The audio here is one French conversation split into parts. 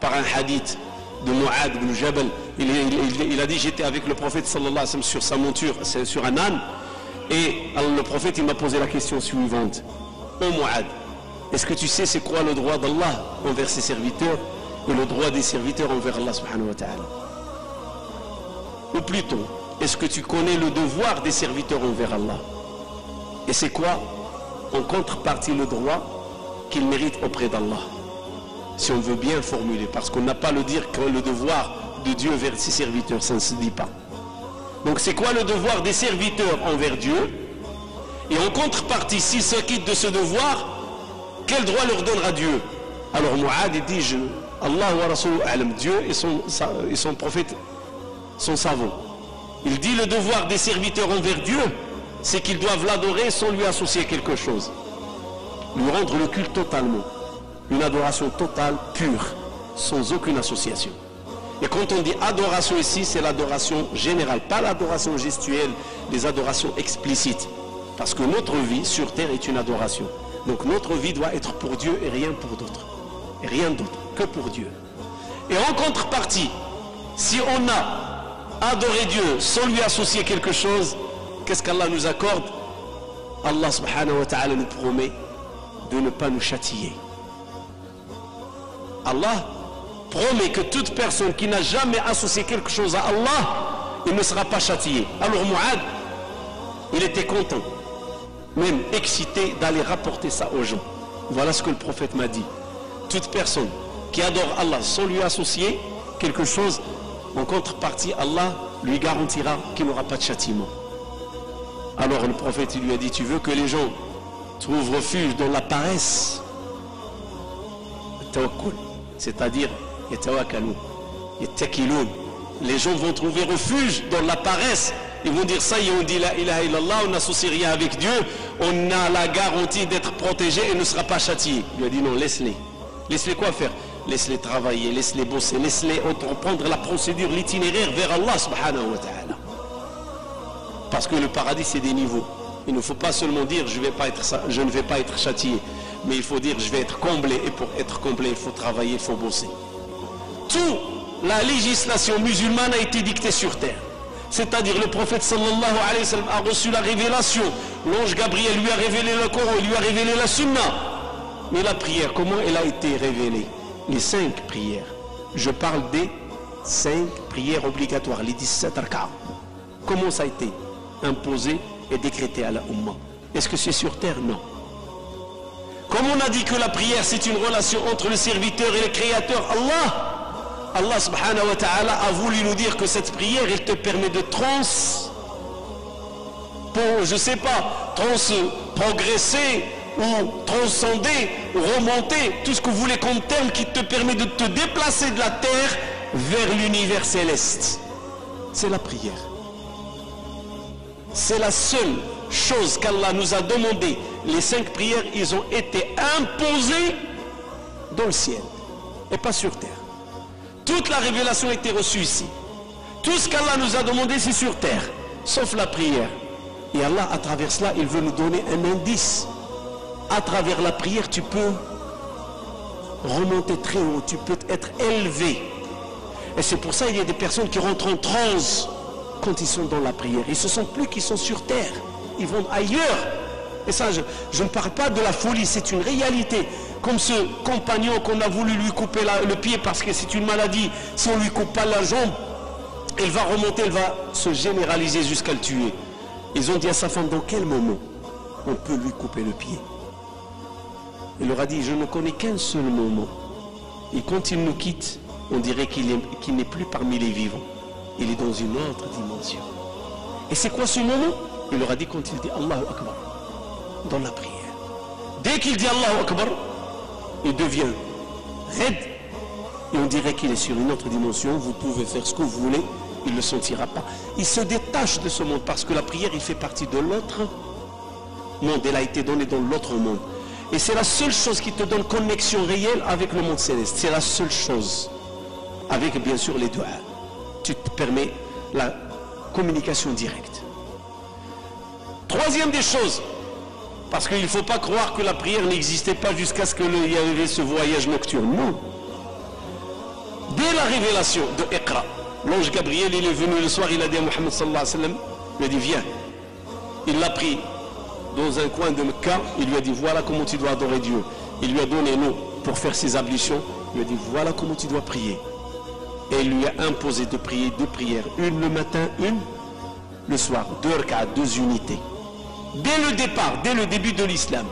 par un hadith de Mu'ad ibn Jabal. Il a dit, j'étais avec le prophète sallallahu alayhi wa sallam sur sa monture, sur un âne, et alors, le prophète il m'a posé la question suivante: ô Mu'ad, est-ce que tu sais c'est quoi le droit d'Allah envers ses serviteurs et le droit des serviteurs envers Allah subhanahu wa ta'ala? Ou plutôt, est-ce que tu connais le devoir des serviteurs envers Allah? Et c'est quoi en contrepartie le droit qu'ils méritent auprès d'Allah? Si on veut bien formuler, parce qu'on n'a pas le dire que le devoir de Dieu vers ses serviteurs, ça ne se dit pas. Donc c'est quoi le devoir des serviteurs envers Dieu? Et en contrepartie, s'ils se quittent de ce devoir, quel droit leur donnera Dieu? Alors Mu'ad il dit, Allah wa Rasuluhu a'lam, Dieu et son prophète sont savants. Il dit le devoir des serviteurs envers Dieu, c'est qu'ils doivent l'adorer sans lui associer quelque chose. Lui rendre le culte totalement. Une adoration totale, pure, sans aucune association. Et quand on dit adoration ici, c'est l'adoration générale, pas l'adoration gestuelle, les adorations explicites. Parce que notre vie sur terre est une adoration. Donc notre vie doit être pour Dieu et rien pour d'autres. Et rien d'autre que pour Dieu. Et en contrepartie, si on a adoré Dieu sans lui associer quelque chose, qu'est-ce qu'Allah nous accorde? Allah subhanahu wa ta'ala nous promet de ne pas nous châtier. Allah promet que toute personne qui n'a jamais associé quelque chose à Allah, il ne sera pas châtié. Alors Mu'ad, il était content, même excité d'aller rapporter ça aux gens. Voilà ce que le prophète m'a dit. Toute personne qui adore Allah sans lui associer quelque chose, en contrepartie, Allah lui garantira qu'il n'aura pas de châtiment. Alors le prophète il lui a dit, tu veux que les gens trouvent refuge dans la paresse? C'est-à-dire les gens vont trouver refuge dans la paresse. Ils vont dire ça y est, on dit la ilaha illallah, on n'associe rien avec Dieu, on a la garantie d'être protégé et ne sera pas châtié. Il lui a dit non, laisse-les. Laisse-les quoi faire? Laisse-les travailler, laisse-les bosser, laisse-les entreprendre la procédure, l'itinéraire vers Allah subhanahu wa ta'ala. Parce que le paradis c'est des niveaux. Il ne faut pas seulement dire je ne vais pas être châtié, mais il faut dire je vais être comblé, et pour être comblé il faut travailler, il faut bosser. Toute la législation musulmane a été dictée sur terre. C'est-à-dire le prophète sallallahu alayhi wa sallam a reçu la révélation, l'ange Gabriel lui a révélé le Coran, il lui a révélé la sunna. Mais la prière, comment elle a été révélée? Les 5 prières. Je parle des 5 prières obligatoires, les 17 rak'a. Comment ça a été imposé et décrété à la Ummah? Est-ce que c'est sur terre? Non. Comme on a dit que la prière c'est une relation entre le serviteur et le créateur Allah subhanahu wa ta'ala a voulu nous dire que cette prière elle te permet de progresser ou transcender ou remonter, tout ce que vous voulez comme terme, qui te permet de te déplacer de la terre vers l'univers céleste. C'est la prière. C'est la seule chose qu'Allah nous a demandé. Les 5 prières, ils ont été imposées dans le ciel et pas sur terre. Toute la révélation a été reçue ici. Tout ce qu'Allah nous a demandé, c'est sur terre, sauf la prière. Et Allah, à travers cela, il veut nous donner un indice. À travers la prière, tu peux remonter très haut, tu peux être élevé. Et c'est pour ça qu'il y a des personnes qui rentrent en transe quand ils sont dans la prière. Ils ne se sentent plus qu'ils sont sur terre. Ils vont ailleurs. Et ça, je ne parle pas de la folie, c'est une réalité. Comme ce compagnon qu'on a voulu lui couper le pied parce que c'est une maladie. Si on ne lui coupe pas la jambe, elle va remonter, elle va se généraliser jusqu'à le tuer. Ils ont dit à sa femme, dans quel moment on peut lui couper le pied? Il leur a dit, je ne connais qu'un seul moment. Et quand il nous quitte, on dirait qu'il n'est plus parmi les vivants. Il est dans une autre dimension. Et c'est quoi ce moment? Il leur a dit quand il dit Allahu Akbar dans la prière. Dès qu'il dit Allahu Akbar, il devient raide et on dirait qu'il est sur une autre dimension. Vous pouvez faire ce que vous voulez, il ne le sentira pas. Il se détache de ce monde parce que la prière, il fait partie de l'autre monde. Elle a été donnée dans l'autre monde. Et c'est la seule chose qui te donne connexion réelle avec le monde céleste. C'est la seule chose. Avec bien sûr les doigts. Tu te permets la communication directe. Troisième des choses, parce qu'il ne faut pas croire que la prière n'existait pas jusqu'à ce qu'il y avait ce voyage nocturne. Non. dès la révélation de Iqra, l'ange Gabriel, il est venu le soir, il a dit à Mohammed sallallahu alayhi wa sallam, il lui a dit viens. Il l'a pris dans un coin de Mecca, il lui a dit voilà comment tu dois adorer Dieu. Il lui a donné l'eau pour faire ses ablutions, il lui a dit voilà comment tu dois prier. Et il lui a imposé de prier deux prières, une le matin, une le soir, 2 rak'at, 2 unités. Dès le départ, dès le début de l'islam,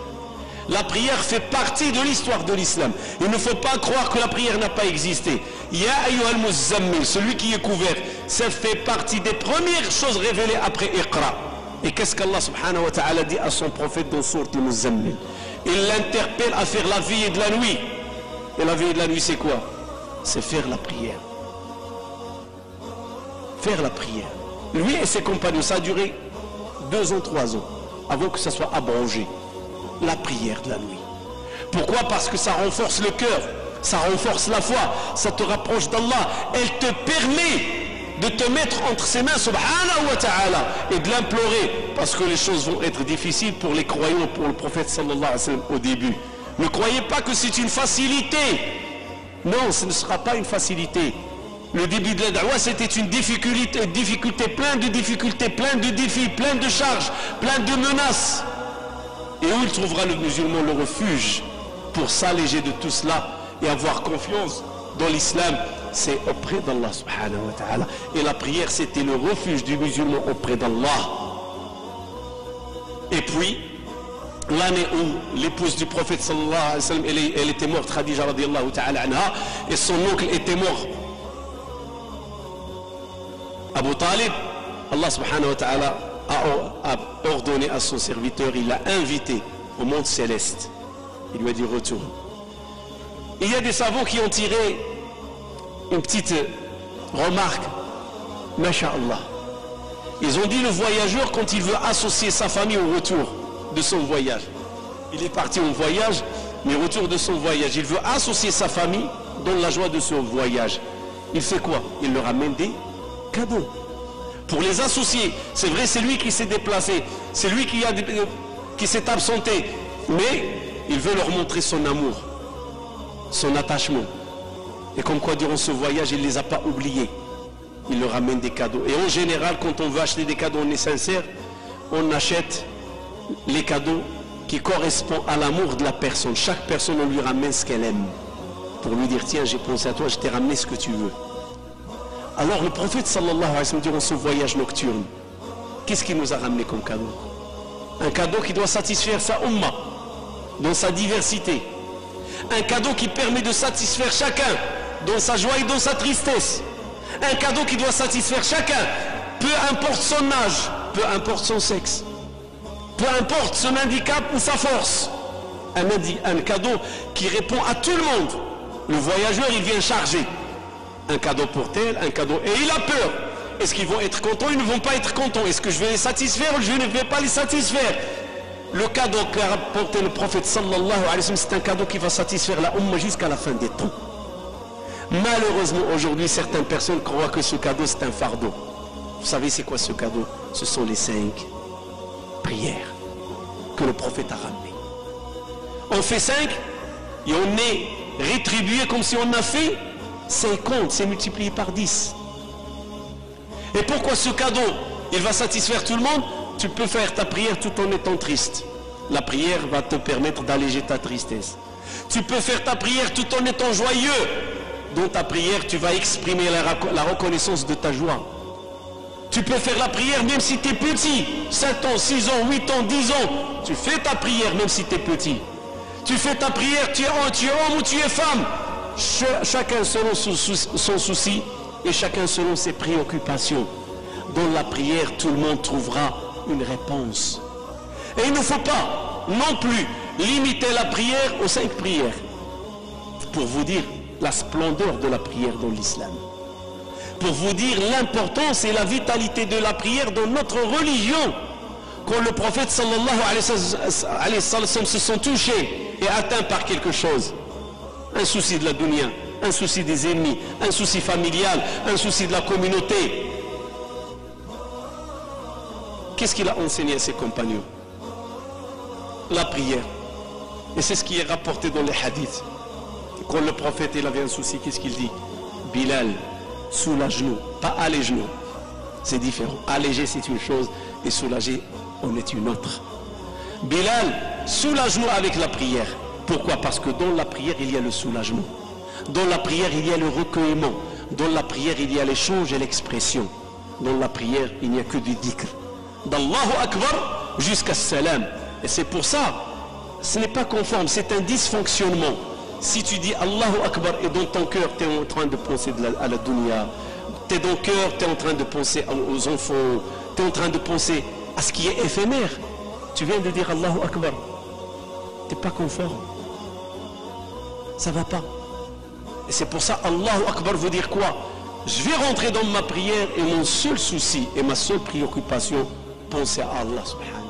la prière fait partie de l'histoire de l'islam. Il ne faut pas croire que la prière n'a pas existé. Ya ayyuhal muzammil, celui qui est couvert, ça fait partie des premières choses révélées après Iqra. Et qu'est-ce qu'Allah subhanahu wa ta'ala dit à son prophète dans Sourate al-Muzammil? Il l'interpelle à faire la veille et de la nuit. Et la veille et de la nuit, c'est quoi? C'est faire la prière. Faire la prière. Lui et ses compagnons, ça a duré 2 ans, 3 ans, avant que ça soit abrogé. La prière de la nuit. Pourquoi? Parce que ça renforce le cœur, ça renforce la foi, ça te rapproche d'Allah. Elle te permet de te mettre entre ses mains, subhanahu wa ta'ala, et de l'implorer, parce que les choses vont être difficiles pour les croyants, pour le prophète sallallahu alayhi wa sallam au début. Ne croyez pas que c'est une facilité. Non, ce ne sera pas une facilité. Le début de la da'wah, c'était une difficulté, plein de difficultés, plein de défis, plein de charges, plein de menaces. Et où il trouvera le musulman le refuge pour s'alléger de tout cela et avoir confiance dans l'islam? C'est auprès d'Allah subhanahu wa ta'ala. Et la prière, c'était le refuge du musulman auprès d'Allah. Et puis, l'année où l'épouse du prophète sallallahu alayhi wa sallam, elle était morte, Khadija radiyallahu ta'ala anha, et son oncle était mort, Abu Talib, Allah subhanahu wa ta'ala a ordonné à son serviteur, il l'a invité au monde céleste. Il lui a dit retourne. Il y a des savants qui ont tiré une petite remarque, masha'Allah. Ils ont dit le voyageur, quand il veut associer sa famille au retour de son voyage, il est parti au voyage, mais au retour de son voyage, il veut associer sa famille dans la joie de son voyage. Il fait quoi? Il leur amène des cadeaux pour les associer. C'est vrai, c'est lui qui s'est déplacé, c'est lui qui s'est absenté, mais il veut leur montrer son amour, son attachement. Et comme quoi durant ce voyage, il ne les a pas oubliés. Il leur amène des cadeaux. Et en général, quand on veut acheter des cadeaux, on est sincère, on achète les cadeaux qui correspondent à l'amour de la personne. Chaque personne, on lui ramène ce qu'elle aime, pour lui dire tiens, j'ai pensé à toi, je t'ai ramené ce que tu veux. Alors le prophète sallallahu alayhi wa sallam, durant ce voyage nocturne, qu'est-ce qu'il nous a ramené comme cadeau? Un cadeau qui doit satisfaire sa umma dans sa diversité. Un cadeau qui permet de satisfaire chacun dans sa joie et dans sa tristesse. Un cadeau qui doit satisfaire chacun, peu importe son âge, peu importe son sexe, peu importe son handicap ou sa force. Un cadeau qui répond à tout le monde. Le voyageur, il vient charger. Un cadeau pour tel, un cadeau, et il a peur. Est-ce qu'ils vont être contents? Ils ne vont pas être contents. Est-ce que je vais les satisfaire ou je ne vais pas les satisfaire? Le cadeau qu'a rapporté le prophète sallallahu alayhi wa sallam, c'est un cadeau qui va satisfaire la umma jusqu'à la fin des temps. Malheureusement, aujourd'hui, certaines personnes croient que ce cadeau, c'est un fardeau. Vous savez c'est quoi ce cadeau? Ce sont les 5 prières que le prophète a ramenées. On fait 5 et on est rétribué comme si on a fait 50, c'est multiplié par 10. Et pourquoi ce cadeau, il va satisfaire tout le monde? Tu peux faire ta prière tout en étant triste. La prière va te permettre d'alléger ta tristesse. Tu peux faire ta prière tout en étant joyeux. Dans ta prière, tu vas exprimer la reconnaissance de ta joie. Tu peux faire la prière même si tu es petit. 7 ans, 6 ans, 8 ans, 10 ans. Tu fais ta prière même si tu es petit. Tu fais ta prière, tu es homme ou tu es femme. Chacun selon son souci et chacun selon ses préoccupations. Dans la prière, tout le monde trouvera une réponse. Et il ne faut pas non plus limiter la prière aux 5 prières. Pour vous dire la splendeur de la prière dans l'islam. Pour vous dire l'importance et la vitalité de la prière dans notre religion. Quand le prophète sallallahu alayhi wa sallam se sent touché et atteint par quelque chose, un souci de la dunya, un souci des ennemis, un souci familial, un souci de la communauté, qu'est-ce qu'il a enseigné à ses compagnons? La prière. Et c'est ce qui est rapporté dans les hadiths. Quand le prophète il avait un souci, qu'est-ce qu'il dit? Bilal, soulage-nous, pas allège-nous. C'est différent. Alléger, c'est une chose, et soulager, en est une autre. Bilal, soulage-nous avec la prière. Pourquoi? Parce que dans la prière, il y a le soulagement. Dans la prière, il y a le recueillement. Dans la prière, il y a l'échange et l'expression. Dans la prière, il n'y a que du dhikr. D'Allahu Akbar jusqu'à Salam. Et c'est pour ça, ce n'est pas conforme, c'est un dysfonctionnement. Si tu dis Allahu Akbar et dans ton cœur, tu es en train de penser à la dunya, tu es dans le cœur, tu es en train de penser aux enfants, tu es en train de penser à ce qui est éphémère. Tu viens de dire Allahu Akbar. Tu n'es pas conforme. Ça ne va pas. Et c'est pour ça, Allahu Akbar veut dire quoi? Je vais rentrer dans ma prière et mon seul souci et ma seule préoccupation, penser à Allah subhanahu.